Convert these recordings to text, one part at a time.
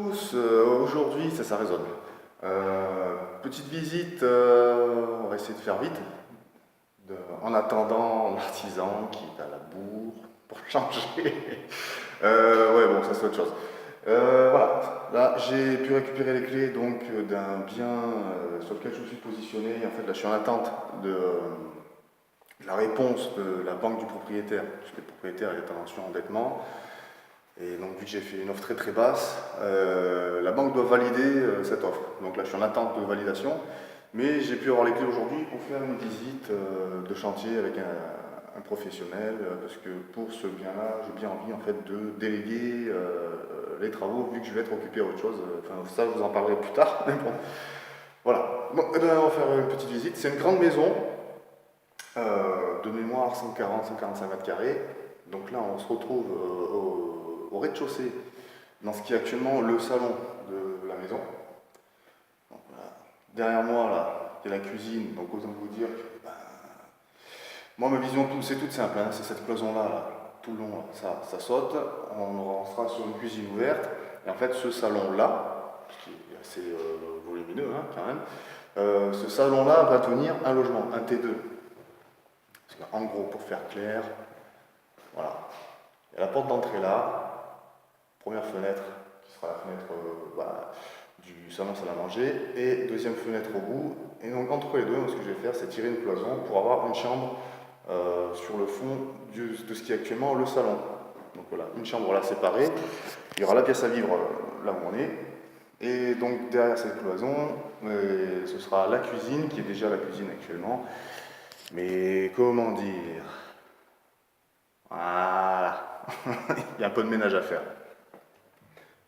Tous, aujourd'hui, ça résonne. Petite visite, on va essayer de faire vite, en attendant l'artisan qui est à la bourre pour changer. Ouais, bon, ça c'est autre chose. Voilà, là j'ai pu récupérer les clés donc d'un bien sur lequel je me suis positionné. En fait, là je suis en attente de la réponse de la banque du propriétaire, puisque le propriétaire est en surendettement. Et donc, vu que j'ai fait une offre très très basse, la banque doit valider cette offre. Donc là, je suis en attente de validation, mais j'ai pu avoir les clés aujourd'hui pour faire une visite de chantier avec un professionnel, parce que pour ce bien-là, j'ai bien envie en fait de déléguer les travaux, vu que je vais être occupé à autre chose. Enfin, ça, je vous en parlerai plus tard. Mais bon, voilà. Bon, eh ben, on va faire une petite visite. C'est une grande maison, de mémoire 140-145 mètres carrés. Donc là, on se retrouve au rez-de-chaussée, dans ce qui est actuellement le salon de la maison. Donc, voilà. Derrière moi, là, il y a la cuisine. Donc autant vous dire que moi, ma vision, c'est toute simple. Hein, c'est cette cloison-là, là, tout le long, là, ça saute. On sera sur une cuisine ouverte. Et en fait, ce salon-là, qui est assez volumineux hein, quand même, ce salon-là va devenir un logement, un T2. Parce qu'en gros, pour faire clair, voilà. Il y a la porte d'entrée là, première fenêtre qui sera la fenêtre du salon salle à manger, et deuxième fenêtre au bout. Et donc entre les deux, ce que je vais faire, c'est tirer une cloison pour avoir une chambre sur le fond de ce qui est actuellement le salon. Donc voilà, une chambre là séparée. Il y aura la pièce à vivre là où on est. Et donc derrière cette cloison, ce sera la cuisine, qui est déjà la cuisine actuellement. Mais comment dire? Voilà. Il y a un peu de ménage à faire.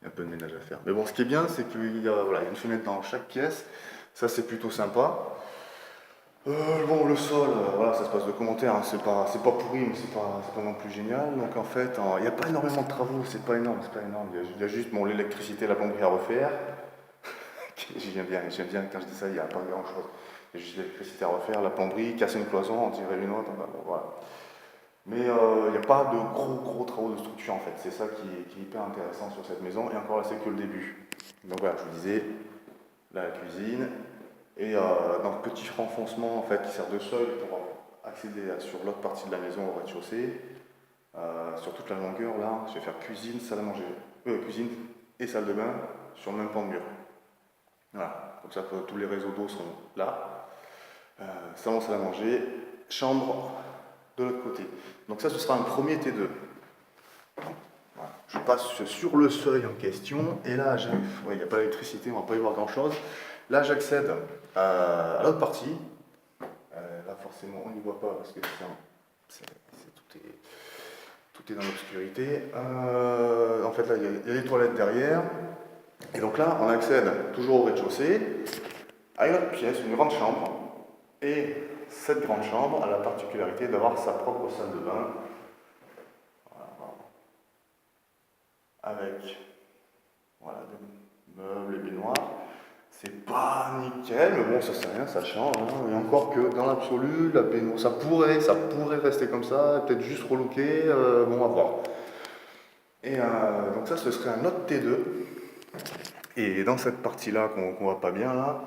Il y a un peu de ménage à faire. Mais bon, ce qui est bien, c'est qu'il y a voilà, une fenêtre dans chaque pièce. Ça, c'est plutôt sympa. Bon, le sol, voilà, ça se passe de commentaires. Hein. C'est pas pourri, mais c'est pas non plus génial. Donc en fait, il n'y a pas énormément de travaux. C'est pas énorme, c'est pas énorme. Il y a juste bon, l'électricité, la plomberie à refaire. J'aime bien quand je dis ça, il n'y a pas grand chose. Il y a juste l'électricité à refaire, la plomberie, casser une cloison, en tirer une autre. Bon, voilà. Mais il n'y a pas de gros travaux de structure en fait. C'est ça qui est hyper intéressant sur cette maison. Et encore là, c'est que le début. Donc voilà, je vous disais, là, la cuisine. Et dans le petit renfoncement en fait, qui sert de seuil pour accéder sur l'autre partie de la maison au rez-de-chaussée. Sur toute la longueur, là, je vais faire cuisine, salle à manger. Cuisine et salle de bain sur le même pan de mur. Voilà, comme ça tous les réseaux d'eau sont là. Salon, salle à manger, chambre de l'autre côté. Donc ça, ce sera un premier T2. Voilà. Je passe sur le seuil en question, et là, il n'y a pas d'électricité, on ne va pas y voir grand-chose. Là, j'accède à l'autre partie. Là, forcément, on n'y voit pas parce que tout est dans l'obscurité. En fait, là, il y a les toilettes derrière. Et donc là, on accède toujours au rez-de-chaussée, à une autre pièce, une grande chambre. Et cette grande chambre a la particularité d'avoir sa propre salle de bain. Voilà. Avec voilà, des meubles et baignoires. C'est pas nickel, mais bon, ça c'est rien, ça change. Hein. Et encore que dans l'absolu, la baignoire, ça pourrait rester comme ça, peut-être juste relooké, bon, à voir. Et donc ça, ce serait un autre T2. Et dans cette partie-là qu'on voit pas bien là,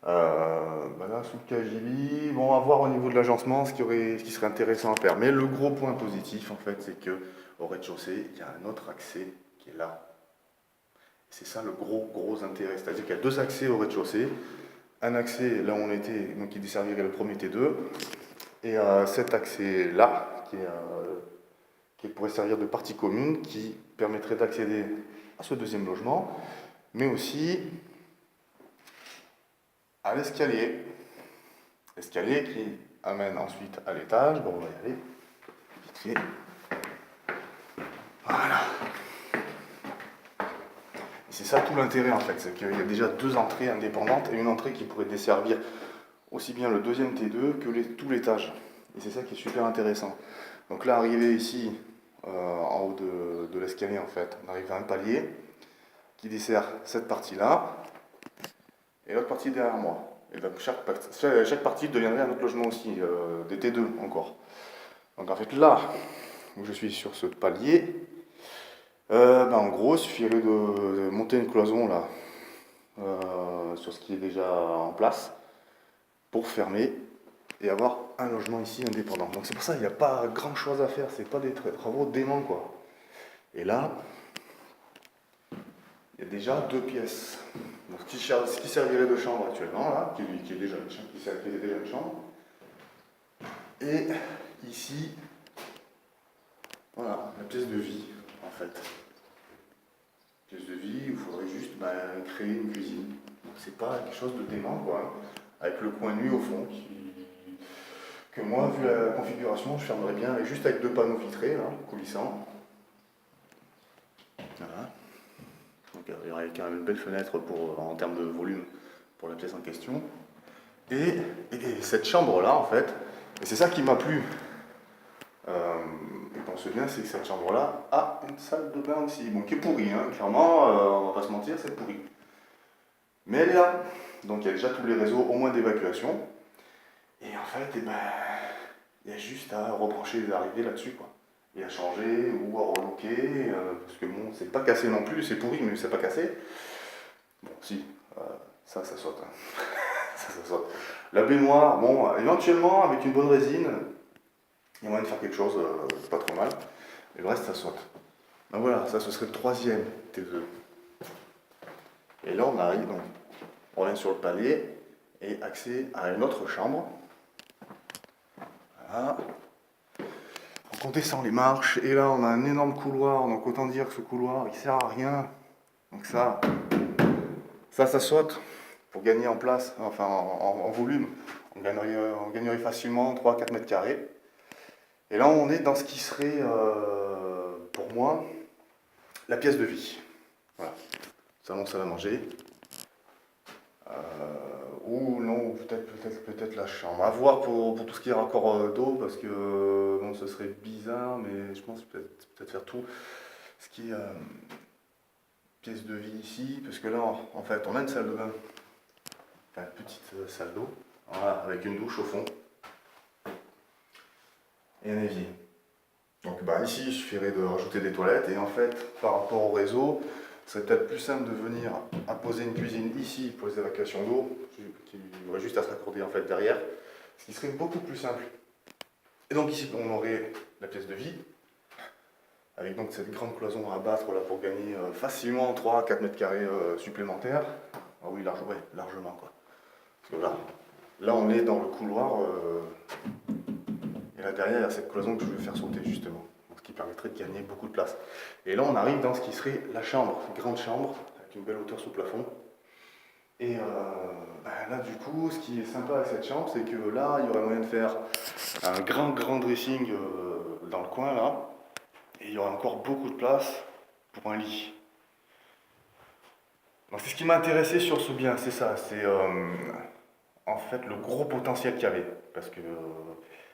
là sous le KGB, bon, à voir au niveau de l'agencement ce qui serait intéressant à faire. Mais le gros point positif en fait, c'est que au rez-de-chaussée, il y a un autre accès qui est là. C'est ça le gros intérêt, c'est-à-dire qu'il y a deux accès au rez-de-chaussée. Un accès là où on était, donc qui desservirait le premier T2, et cet accès-là, qui pourrait servir de partie commune, qui permettrait d'accéder à ce deuxième logement, mais aussi à l'escalier. L'escalier qui amène ensuite à l'étage. Bon, on va y aller. Vite fait. Voilà. Et c'est ça tout l'intérêt en fait, c'est qu'il y a déjà deux entrées indépendantes et une entrée qui pourrait desservir aussi bien le deuxième T2 que tout l'étage. Et c'est ça qui est super intéressant. Donc là, arrivé ici, en haut de l'escalier en fait, on arrive à un palier qui dessert cette partie-là et l'autre partie derrière moi. Et donc chaque partie deviendrait un autre logement aussi, des T2 encore. Donc en fait là, où je suis sur ce palier, En gros, il suffirait de monter une cloison là, sur ce qui est déjà en place, pour fermer et avoir un logement ici indépendant. Donc c'est pour ça qu'il n'y a pas grand chose à faire, c'est pas des travaux déments quoi. Et là, il y a déjà 2 pièces. Donc, ce qui servirait de chambre actuellement, là, qui est déjà une chambre. Et ici, voilà, la pièce de vie, en fait. Pièce de vie où il faudrait juste créer une cuisine. Donc c'est pas quelque chose de dément, quoi. Avec le coin nu au fond, que moi, vu la configuration, je fermerais bien, et juste avec 2 panneaux vitrés, là, coulissants. Voilà. Donc il y aurait quand même une belle fenêtre en termes de volume pour la pièce en question. Et cette chambre-là, en fait, et c'est ça qui m'a plu, et qu'on se bien, c'est que cette chambre-là a une salle de bain aussi, bon, qui est pourrie, hein, clairement, on va pas se mentir, c'est pourri. Mais elle est là, donc il y a déjà tous les réseaux, au moins d'évacuation, et en fait, il y a juste à rebrancher les arrivées là-dessus, quoi. Et à changer ou à relooker, parce que bon, c'est pas cassé non plus, c'est pourri, mais c'est pas cassé. Bon, si, ça saute, hein. Ça saute. La baignoire, bon, éventuellement, avec une bonne résine, il y a moyen de faire quelque chose, pas trop mal. Mais le reste, ça saute. Donc voilà, ça, ce serait le 3e T2. Et là, on arrive, donc, on revient sur le palier et accès à une autre chambre. Voilà. Donc on descend les marches et là, on a un énorme couloir. Donc autant dire que ce couloir, il sert à rien. Donc ça saute pour gagner en place, enfin en volume. On gagnerait facilement 3-4 mètres carrés. Et là, on est dans ce qui serait, pour moi, la pièce de vie. Voilà. Salon, salle à manger. Ou non, peut-être la chambre. À voir pour tout ce qui est raccord d'eau, parce que bon, ce serait bizarre, mais je pense peut-être faire tout ce qui est pièce de vie ici, parce que là, en fait, on a une salle de bain, enfin, une petite salle d'eau, voilà, avec une douche au fond et un évier. Donc ici, il suffirait de rajouter des toilettes, et en fait, par rapport au réseau, ce serait peut-être plus simple de venir poser une cuisine ici pour les évacuations d'eau, qui aurait juste à se raccorder en fait derrière, ce qui serait beaucoup plus simple. Et donc ici, on aurait la pièce de vie, avec donc cette grande cloison à abattre là, pour gagner facilement 3-4 mètres carrés supplémentaires. Ah oui, largement quoi. Parce que là on est dans le couloir, et là derrière il y a cette cloison que je vais faire sauter justement, donc, ce qui permettrait de gagner beaucoup de place. Et là on arrive dans ce qui serait la chambre, une grande chambre, avec une belle hauteur sous plafond. Et là du coup, ce qui est sympa avec cette chambre, c'est que là il y aurait moyen de faire un grand dressing dans le coin là, et il y aurait encore beaucoup de place pour un lit. Donc c'est ce qui m'a intéressé sur ce bien, c'est ça, c'est en fait le gros potentiel qu'il y avait, parce que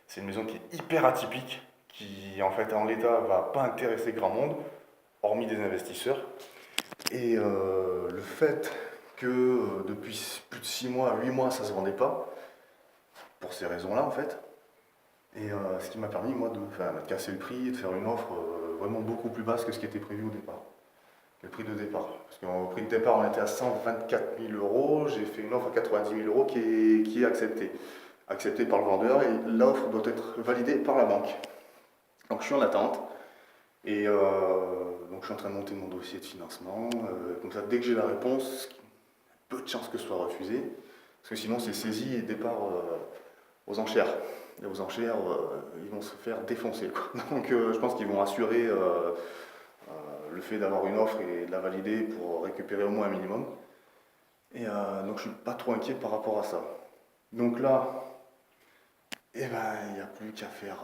c'est une maison qui est hyper atypique, qui en fait en l'état va pas intéresser grand monde, hormis des investisseurs. Et le fait que depuis plus de 6 mois, 8 mois, ça ne se vendait pas, pour ces raisons-là en fait. Et ce qui m'a permis moi de casser le prix et de faire une offre vraiment beaucoup plus basse que ce qui était prévu au départ. Le prix de départ. Parce qu'au prix de départ, on était à 124 000 euros, j'ai fait une offre à 90 000 euros qui est acceptée. Acceptée par le vendeur, et l'offre doit être validée par la banque. Donc je suis en attente. Et donc je suis en train de monter mon dossier de financement. Comme ça, dès que j'ai la réponse, peu de chances que ce soit refusé. Parce que sinon, c'est saisie et départ aux enchères. Et aux enchères, ils vont se faire défoncer, quoi. Donc je pense qu'ils vont assurer le fait d'avoir une offre et de la valider pour récupérer au moins un minimum. Et donc je suis pas trop inquiet par rapport à ça. Donc là, il n'y a plus qu'à faire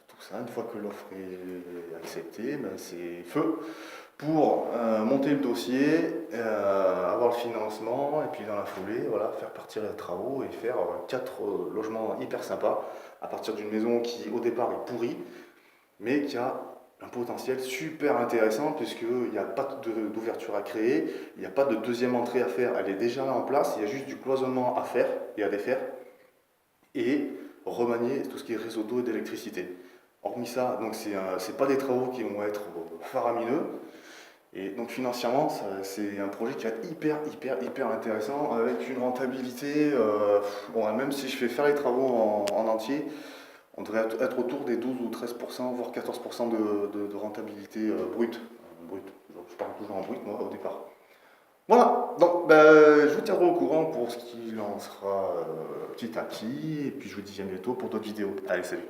tout ça. Une fois que l'offre est acceptée, c'est feu pour monter le dossier, avoir le financement, et puis dans la foulée, voilà, faire partir les travaux et faire 4 logements hyper sympas à partir d'une maison qui au départ est pourrie, mais qui a un potentiel super intéressant, puisqu'il n'y a pas d'ouverture à créer, il n'y a pas de deuxième entrée à faire, elle est déjà là en place, il y a juste du cloisonnement à faire et à défaire, et remanier tout ce qui est réseau d'eau et d'électricité. Hormis ça, donc c'est pas des travaux qui vont être faramineux. Et donc financièrement, c'est un projet qui va être hyper intéressant avec une rentabilité. Bon, même si je fais faire les travaux en entier, on devrait être autour des 12 ou 13%, voire 14% de rentabilité brute. Brute. Je parle toujours en brut, moi, au départ. Voilà, donc je vous tiendrai au courant pour ce qu'il en sera petit à petit. Et puis je vous dis à bientôt pour d'autres vidéos. Allez, salut!